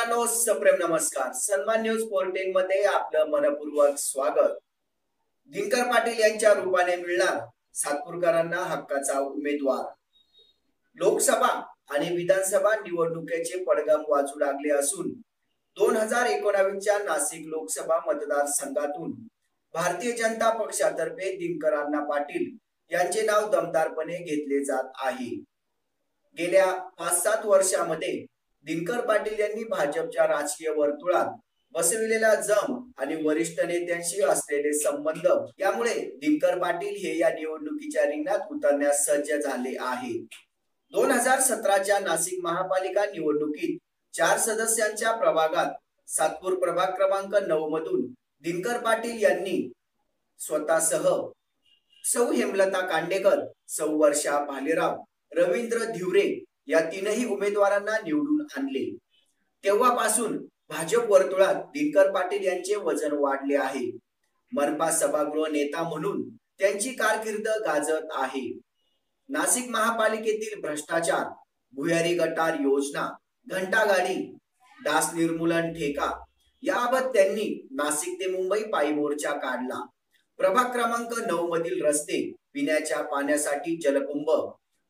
मित्रांनो, सप्रेम नमस्कार. सन्मान न्यूज 14 मध्ये आपलं मनपूर्वक स्वागत. दिनकर पाटील यांच्या रूपाने मिळणार सातपूरकरांना हक्काचा उमेदवार. लोकसभा आणि विधानसभा निवडणुकीचे पडघम वाजू लागले असून 2019 च्या नाशिक लोकसभा मतदारसंघातून भारतीय जनता पक्षातर्फे दिनकर अण्णा पाटील यांचे नाव दमदारपणे घेतले जात आहे. गेल्या 5-7 वर्षांमध्ये दिनकर पाटील यांनी भाजपच्या राजकीय वर्तुळात बसविलेला जम आणि वरिष्ठ नेत्यांशी असलेले संबंध यामुळे दिनकर पाटील हे या निवडणुकीच्या रिंगणात उतरण्यास सज्ज झाले आहे. 2017च्या नाशिक महापालिका निवडणुकीत 4 सदस्यांच्या प्रभागात सातपूर प्रभाग क्रमांक 9 मधून दिनकर पाटील यांनी स्वतःसह सौ हेमलता कांडेकर, सौ वर्षा भालेराव, रवींद्र धिवरे या तीनही उमेदवारांना निवडून आणले. तेव्हापासून भाजप वर्तुळात दिनकर पाटील यांचे वजन वाढले आहे. मनपा सभागृह नेता म्हणून त्यांची कारकीर्द गाजत आहे. नाशिक महापालिकेतील भ्रष्टाचार, भुयारी गटार योजना, घंटागाडी, डास निर्मूलन ठेका याबाबत त्यांनी नाशिक ते मुंबई पायी मोर्चा काढला. प्रभाग क्रमांक 9 मधील रस्ते, पिण्याच्या पाण्यासाठी जलकुंभ,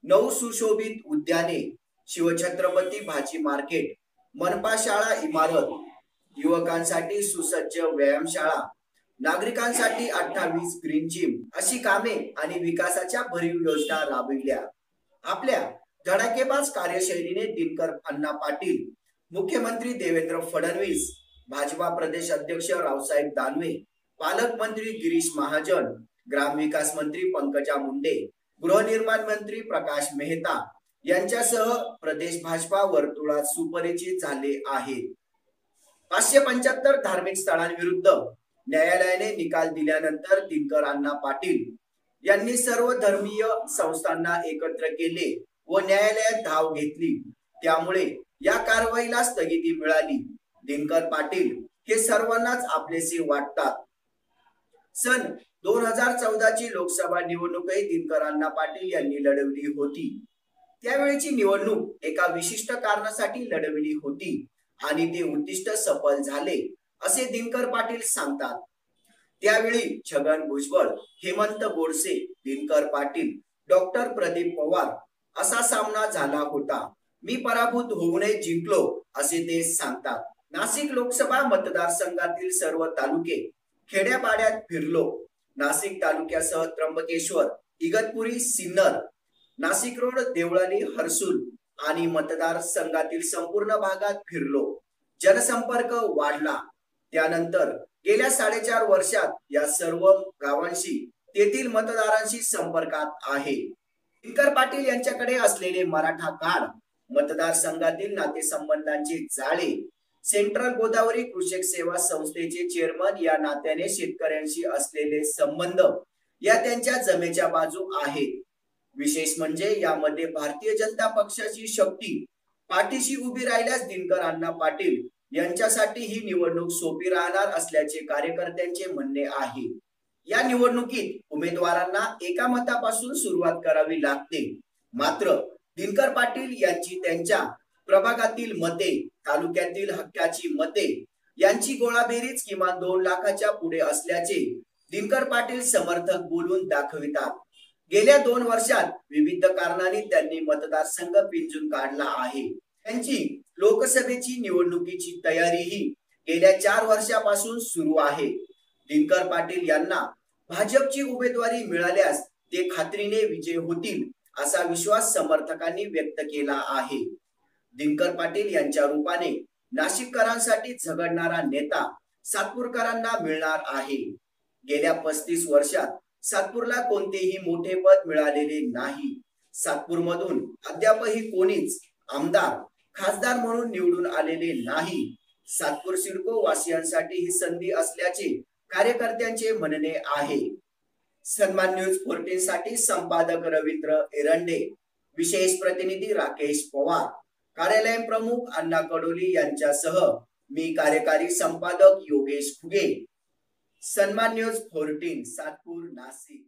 9 सुशोभित उद्याने, शिवछत्रपती भाजी मार्केट, मनपा शाळा इमारत, युवकांसाठी सुसज्ज व्यायामशाळा, नागरिकांसाठी 28 ग्रीन जिम अशी कामे आणि विकासाच्या भरीव योजना राबविल्या. आपल्या धडाकेबाज कार्यशैलीने दिनकर अण्णा पाटील, मुख्यमंत्री देवेंद्र फडणवीस, भाजपा प्रदेश अध्यक्ष रावसाहेब दानवे, पालकमंत्री गिरीश महाजन, ग्रामविकास मंत्री पंकजा मुंडे, गृहनिर्माण मंत्री प्रकाश मेहता यांच्यासह प्रदेश भाजपा वर्तुळात सुपरिचित झाले आहेत. 575 धार्मिक स्थळांविरुद्ध न्यायालयाने निकाल दिल्यानंतर दिनकर अण्णा पाटील यांनी सर्व धर्मीय संस्थांना एकत्र केले व न्यायालयात धाव घेतली. त्यामुळे या कारवाईला स्थगिती मिळाली. दिनकर पाटील हे सर्वांनाच आपलेसे वाटतात. सन 2014 ची लोकसभा निवडणूकही दिनकर अण्णा पाटील यांनी लढवली होती. त्यावेळीची निवडणूक एका विशिष्ट कारणासाठी लढवली होती आणि ते उद्दिष्ट सफल झाले असे दिनकर पाटील सांगतात. त्यावेळी छगन भुजबळ, हेमंत गोडसे, दिनकर पाटील, डॉक्टर प्रदीप पवार असा सामना झाला होता. मी पराभूत होऊनही जिंकलो असे ते सांगतात. नाशिक लोकसभा मतदारसंघातील सर्व तालुके, खेड्यापाड्यात फिरलो. नाशिक तालुक्यासह त्र्यंबकेश्वर, इगतपुरी, सिन्नर, नाशिक रोड, देवळाली, हर्सुल आणि मतदारसंघातील संपूर्ण भागात फिरलो. जनसंपर्क वाढला. त्यानंतर गेल्या 4.5 वर्षात या सर्व गावांशी, तेथील मतदारांशी संपर्कात आहे. दिनकर पाटील यांच्याकडे असलेले मराठा कार्ड, मतदारसंघातील नातेसंबंधांचे जाळे, सेंट्रल गोदावरी कृषक सेवा संस्थेचे चेअरमन या नात्याने शेतकऱ्यांशी असलेले संबंध या त्यांच्या जमेच्या बाजू आहेत. विशेष म्हणजे यामध्ये भारतीय जनता पक्षाची शक्ती पाठीशी उभी राहिल्यास दिनकर अण्णा पाटील यांच्यासाठी ही निवडणूक सोपी राहणार असल्याचे कार्यकर्त्यांचे म्हणणे आहे. या निवडणुकीत उमेदवारांना एका मतापासून सुरुवात करावी लागते. मात्र दिनकर पाटील यांची त्यांच्या प्रभागातील मते, तालुक्यातील हक्काची मते यांची गोळाबेरीज किमान 2 लाखाच्या पुढे असल्याचे दिनकर पाटील समर्थक बोलून दाखवितात. गेल्या 2 वर्षात विविध कारणांनी त्यांनी मतदारसंघ पिंजून काढला आहे. त्यांची लोकसभेची निवडणुकीची तयारीही गेल्या 4 वर्षापासून सुरू आहे. दिनकर पाटील यांना भाजपची उमेदवारी मिळाल्यास ते खात्रीने विजय होतील असा विश्वास समर्थकांनी व्यक्त केला आहे. दिनकर पाटील यांच्या रूपाने नाशिककरांसाठी झगडणारा नेता सातपूरकरांना मिळणार आहे. गेल्या 35 वर्षात सातपूरला कोणतेही मोठे पद मिळालेले नाही. सातपूरमधून अद्यापही कोणीच आमदार, खासदार म्हणून निवडून आलेले नाही. सातपूर सिडको वासियांसाठी ही संधी असल्याचे कार्यकर्त्यांचे म्हणणे आहे. सन्मान न्यूज 14 साठी संपादक रवींद्र एरंडे, विशेष प्रतिनिधी राकेश पवार, कार्यालय प्रमुख अण्णा कडोली यांच्यासह मी कार्यकारी संपादक योगेश फुगे. सन्मान न्यूज 14 सातपूर, नाशिक.